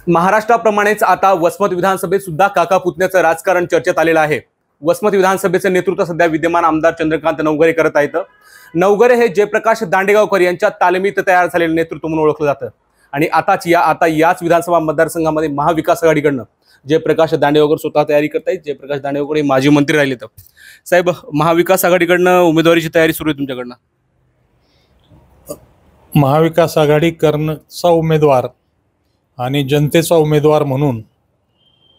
महाराष्ट्राप्रमाणेच आता वसमत विधानसभेत सुद्धा काका पुतण्याचं राजकारण चर्चेत आलेलं आहे। वसमत विधानसभेचे नेतृत्व सध्या विद्यमान आमदार चंद्रकांत नवघरे करत आहेत। नवघरे हे जयप्रकाश दांडेगावकर यांच्या तालमीत तयार झालेले नेतृत्व म्हणून ओळखलं जातं आणि आता याच विधानसभा मतदारसंघामध्ये महाविकास आघाडीकडनं जयप्रकाश दांडेगावकर स्वतः तयारी करतायत। जयप्रकाश दांडेगावकर हे माजी मंत्री राहिले। तर साहेब, महाविकास आघाडीकडनं उमेदवारीची तयारी सुरू आहे तुमच्याकडनं? महाविकास आघाडी करण्याचा उमेदवार आणि जनतेचा उमेदवार म्हणून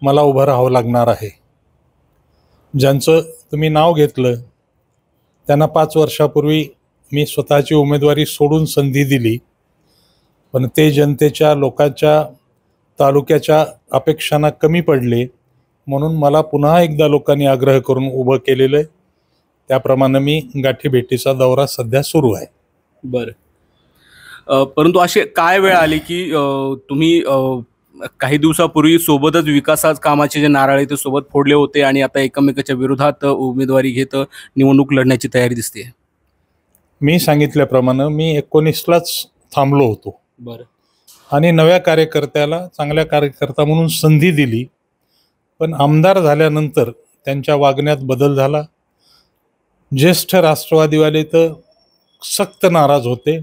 मला उभं राहावं लागणार आहे। ज्यांचं तुम्ही नाव घेतलं त्यांना 5 वर्षापूर्वी मी स्वतःची उमेदवारी सोडून संधी दिली, पण ते जनतेच्या लोकांच्या तालुक्याच्या अपेक्षांना कमी पडले म्हणून मला पुन्हा एकदा लोकांनी आग्रह करून उभं केलेलं आहे। त्याप्रमाणे मी गाठीभेटीचा दौरा सध्या सुरू आहे। बरं, परंतु अशी काय वेळ आली की तुम्ही काही दिवसापूर्वी सोबतच विकासाच्या कामाचे जे नारळ ते सोबत फोडले होते आणि आता एकमेकाच्या विरोधात उमेदवारी घेत निवडणूक लढण्याची तयारी दिसते? मी सांगितल्याप्रमाणे मी 19लाच थांबलो होतो। बरं, आणि नव्या कार्यकर्त्याला चांगल्या कार्यकर्ता म्हणून संधी दिली, पण आमदार झाल्यानंतर त्यांच्या वागण्यात बदल झाला। ज्येष्ठ राष्ट्रवादीवाले तर सक्त नाराज होते।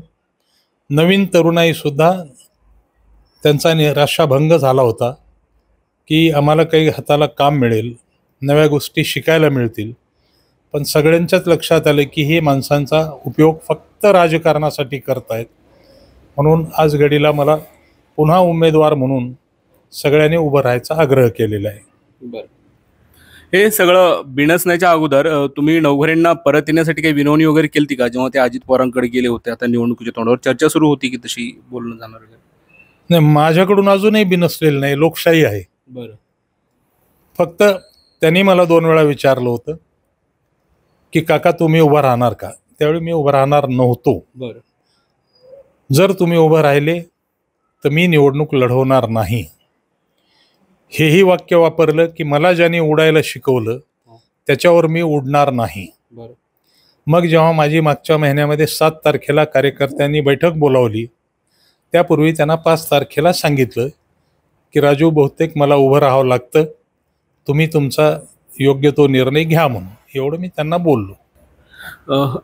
नवीन तरुणाई सुद्धा त्यांचा निराशाभंग झाला होता की आम्हाला काही हाताला काम मिळेल, नव्या गोष्टी शिकायला मिळतील, पण सगळ्यांच्याच लक्षात आलं की हे माणसांचा उपयोग फक्त राजकारणासाठी करतायत। म्हणून आज घडीला मला पुन्हा उमेदवार म्हणून सगळ्यांनी उभं राहायचा आग्रह केलेला आहे। बरं, हे सगळं बिनसण्याच्या अगोदर तुम्ही नवघरेंना परत येण्यासाठी काही विनवणी वगैरे केली का? जेव्हा ते अजित पवारांकडे गेले होते, आता निवडणुकीच्या तोंडावर चर्चा सुरू होती की तशी बोलणं जाणार? नाही, माझ्याकडून अजूनही बिनसलेलं नाही, लोकशाही आहे। बरं, फक्त त्यांनी मला 2 वेळा विचारलं होतं की काका तुम्ही उभं राहणार का? त्यावेळी मी उभं राहणार नव्हतो। बरं, जर तुम्ही उभं राहिले तर मी निवडणूक लढवणार नाही, हेही वाक्य वापरलं की मला ज्याने उडायला शिकवलं त्याच्यावर मी उडणार नाही। बरं, मग जेव्हा माझी मागच्या महिन्यामध्ये 7 तारखेला कार्यकर्त्यांनी बैठक बोलावली, त्यापूर्वी त्यांना 5 तारखेला सांगितलं की राजू, बहुतेक मला उभं राहावं लागतं, तुम्ही तुमचा योग्य तो निर्णय घ्या म्हणून, एवढं मी त्यांना बोललो।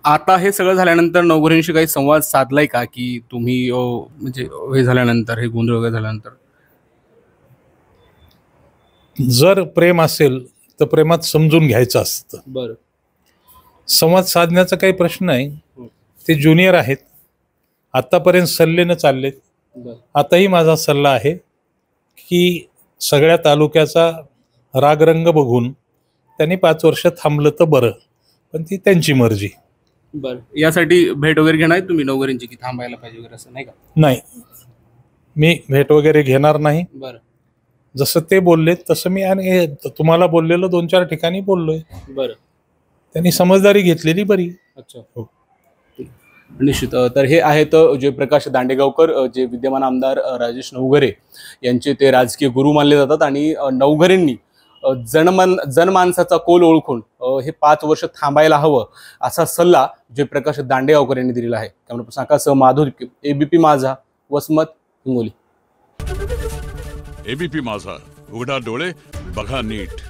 आता हे सगळं झाल्यानंतर नवघरेंशी काही संवाद साधलाय का की तुम्ही म्हणजे हे झाल्यानंतर, हे गोंधळ वगैरे झाल्यानंतर? जर प्रेम असेल तर प्रेमात समजून घ्यायचं असतं। बरं, संवाद साधण्याचा काही प्रश्न नाही, ते ज्युनियर आहेत, आतापर्यंत सल्लेनं चाललेत। आताही माझा सल्ला आहे की सगळ्या तालुक्याचा रागरंग बघून त्यांनी 5 वर्ष थांबलं तर बरं, पण ती त्यांची मर्जी। बरं, यासाठी भेट वगैरे घेणार तुम्ही नवघरेंची की थांबायला पाहिजे वगैरे असं नाही का? नाही, मी भेट वगैरे घेणार नाही। बरं, जसं ते बोलले तसं मी आणि तुम्हाला बोललेलं 2-4 ठिकाणी बोललोय। बरं, त्यांनी समजदारी घेतलेली बरी। अच्छा, हो, निश्चित। तर हे आहेत जयप्रकाश दांडेगावकर, जे विद्यमान आमदार राजेश नवघरे यांचे ते राजकीय गुरु मानले जातात आणि नवघरेंनी जनमानसाचा कोल ओळखून हे 5 वर्ष थांबायला हवं असा सल्ला जयप्रकाश दांडेगावकर यांनी दिलेला आहे। त्यामुळे प्रसाकासह माधुरी, एबीपी माझा, वसमत, हिंगोली। एबीपी माझा, उघडा डोळे बघा नीट।